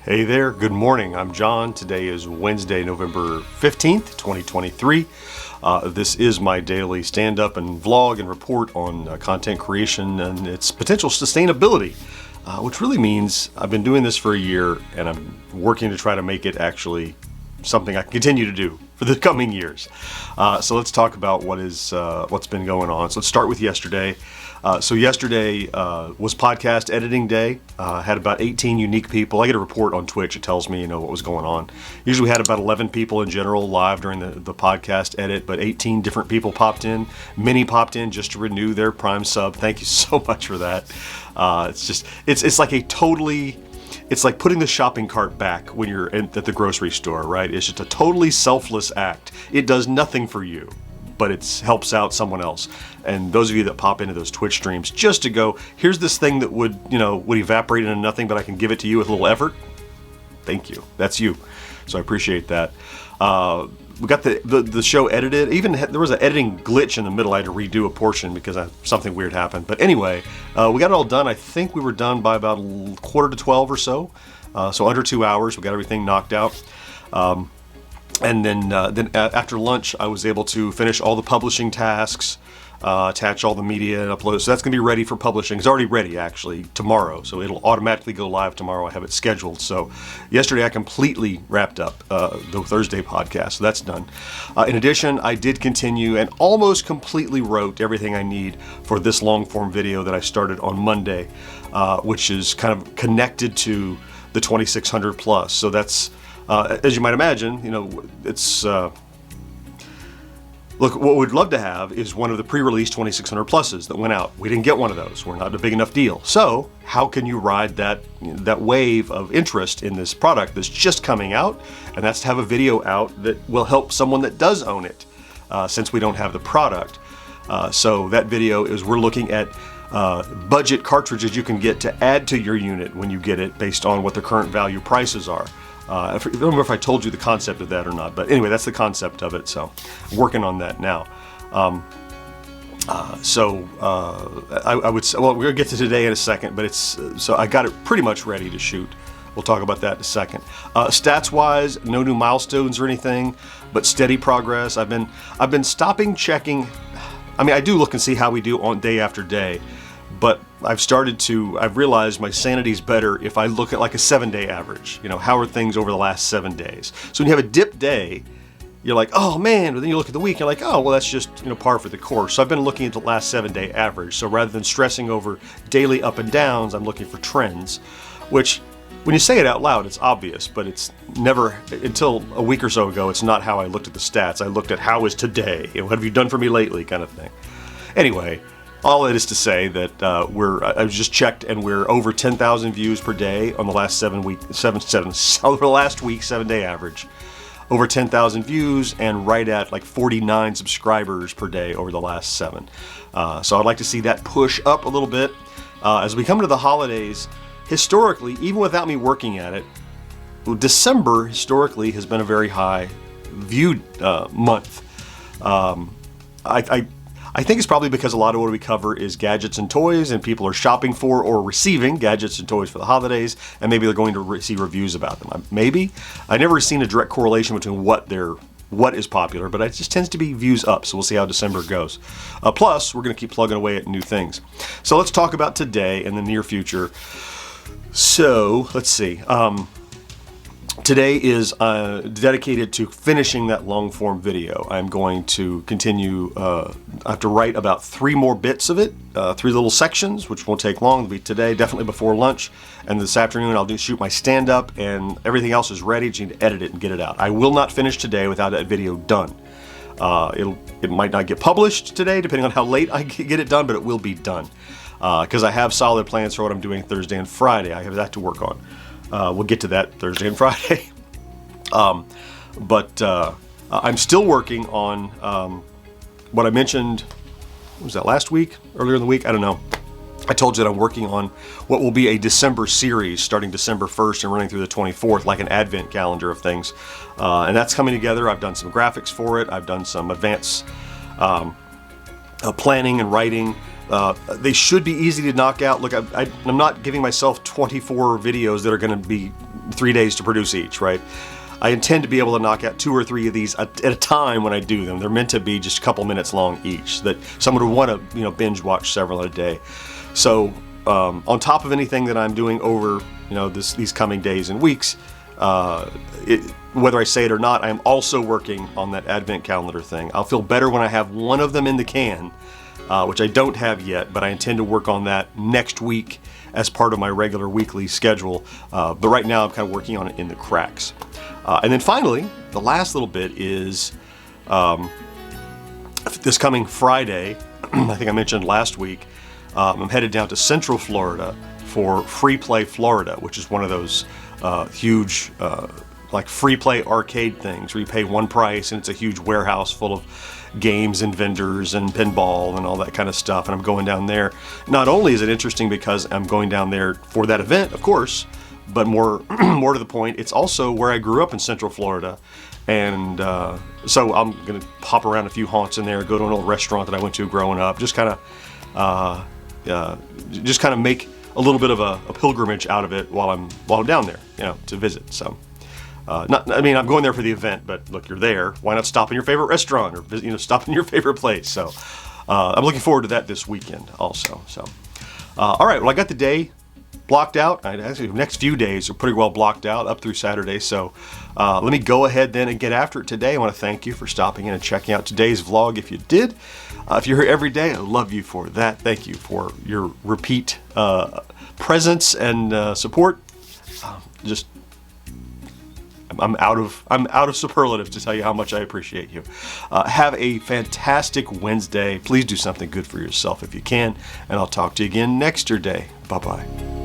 Hey there, good morning. I'm John. Today is Wednesday, November 15th, 2023. This is my daily stand-up and vlog and report on content creation and its potential sustainability, which really means I've been doing this for a year and I'm working to try to make it actually something I can continue to do for the coming years. So let's talk about what's been going on. So let's start with yesterday. So yesterday was podcast editing day. Had about 18 unique people. I get a report on Twitch. It tells me, what was going on. Usually we had about 11 people in general live during the podcast edit, but 18 different people popped in. Many popped in just to renew their Prime sub. Thank you so much for that. It's like putting the shopping cart back when you're at the grocery store, right? It's just a totally selfless act. It does nothing for you, but it helps out someone else. And those of you that pop into those Twitch streams just to go, here's this thing that would evaporate into nothing, but I can give it to you with a little effort. Thank you. That's you. So I appreciate that. We got the show edited. Even there was an editing glitch in the middle. I had to redo a portion because something weird happened. But anyway, we got it all done. I think we were done by about 11:45 or so. So under 2 hours, we got everything knocked out. And then after lunch, I was able to finish all the publishing tasks, attach all the media and upload. So that's going to be ready for publishing. It's already ready, actually, tomorrow. So it'll automatically go live tomorrow. I have it scheduled. So yesterday I completely wrapped up the Thursday podcast. So that's done. In addition, I did continue and almost completely wrote everything I need for this long form video that I started on Monday, which is kind of connected to the 2600 plus. So that's, as you might imagine, it's... Look, what we'd love to have is one of the pre-release 2600 pluses that went out. We didn't get one of those. We're not a big enough deal. So how can you ride that wave of interest in this product that's just coming out? And that's to have a video out that will help someone that does own it, since we don't have the product. So that video is we're looking at budget cartridges you can get to add to your unit when you get it based on what the current value prices are. I don't remember if I told you the concept of that or not, but anyway, that's the concept of it. So I'm working on that now. I would say, well, we're gonna get to today in a second, but so I got it pretty much ready to shoot. We'll talk about that in a second. Stats wise, no new milestones or anything, but steady progress. I've been stopping checking. I mean, I do look and see how we do on day after day, but I've realized my sanity's better if I look at like a 7-day average. How are things over the last 7 days? So when you have a dip day, you're like, oh man, but then you look at the week, you're like, oh, well, that's just, par for the course. So I've been looking at the last 7-day average. So rather than stressing over daily up and downs, I'm looking for trends, which when you say it out loud, it's obvious, but it's never, until a week or so ago, it's not how I looked at the stats. I looked at how is today? What have you done for me lately kind of thing. Anyway, all it is to say that I just checked and we're over 10,000 views per day on the last over the last week, 7-day average. Over 10,000 views and right at like 49 subscribers per day over the last 7. So I'd like to see that push up a little bit. As we come to the holidays, historically, even without me working at it, December historically has been a very high viewed month. I think it's probably because a lot of what we cover is gadgets and toys, and people are shopping for or receiving gadgets and toys for the holidays, and maybe they're going to see reviews about them. Maybe. I've never seen a direct correlation between what is popular, but it just tends to be views up, so we'll see how December goes. Plus, we're going to keep plugging away at new things. So let's talk about today and the near future. So, let's see. Today is dedicated to finishing that long form video. I'm going to continue, I have to write about 3 more bits of it, 3 little sections, which won't take long. It'll be today, definitely before lunch, and this afternoon I'll shoot my stand-up, and everything else is ready. Just need to edit it and get it out. I will not finish today without that video done. It might not get published today, depending on how late I get it done, but it will be done. Because I have solid plans for what I'm doing Thursday and Friday. I have that to work on. We'll get to that Thursday and Friday. But I'm still working on what I mentioned, was that last week? Earlier in the week? I don't know. I told you that I'm working on what will be a December series starting December 1st and running through the 24th, like an advent calendar of things. And that's coming together. I've done some graphics for it. I've done some advanced planning and writing. They should be easy to knock out. Look, I'm not giving myself 24 videos that are going to be 3 days to produce each, right? I intend to be able to knock out 2 or 3 of these at a time when I do them. They're meant to be just a couple minutes long each, that someone would want to, binge watch several in a day. So on top of anything that I'm doing over, these coming days and weeks, whether I say it or not, I am also working on that advent calendar thing. I'll feel better when I have one of them in the can, which I don't have yet, but I intend to work on that next week as part of my regular weekly schedule. But right now I'm kind of working on it in the cracks. And then finally, the last little bit is this coming Friday, I think I mentioned last week, I'm headed down to Central Florida for Free Play Florida, which is one of those huge like free play arcade things where you pay one price and it's a huge warehouse full of games and vendors and pinball and all that kind of stuff. And I'm going down there. Not only is it interesting because I'm going down there for that event, of course, but more to the point, it's also where I grew up in Central Florida. And so I'm going to hop around a few haunts in there, go to an old restaurant that I went to growing up, just kind of make a little bit of a pilgrimage out of it while I'm down there, to visit. So, I'm going there for the event, but look, you're there. Why not stop in your favorite restaurant or stop in your favorite place? So, I'm looking forward to that this weekend also. So, all right. Well, I got the day blocked out. Actually, the next few days are pretty well blocked out up through Saturday. So, let me go ahead then and get after it today. I want to thank you for stopping in and checking out today's vlog. If you did, if you're here every day, I love you for that. Thank you for your repeat presence and support. I'm out of superlatives to tell you how much I appreciate you. Have a fantastic Wednesday. Please do something good for yourself if you can, and I'll talk to you again next day. Bye-bye.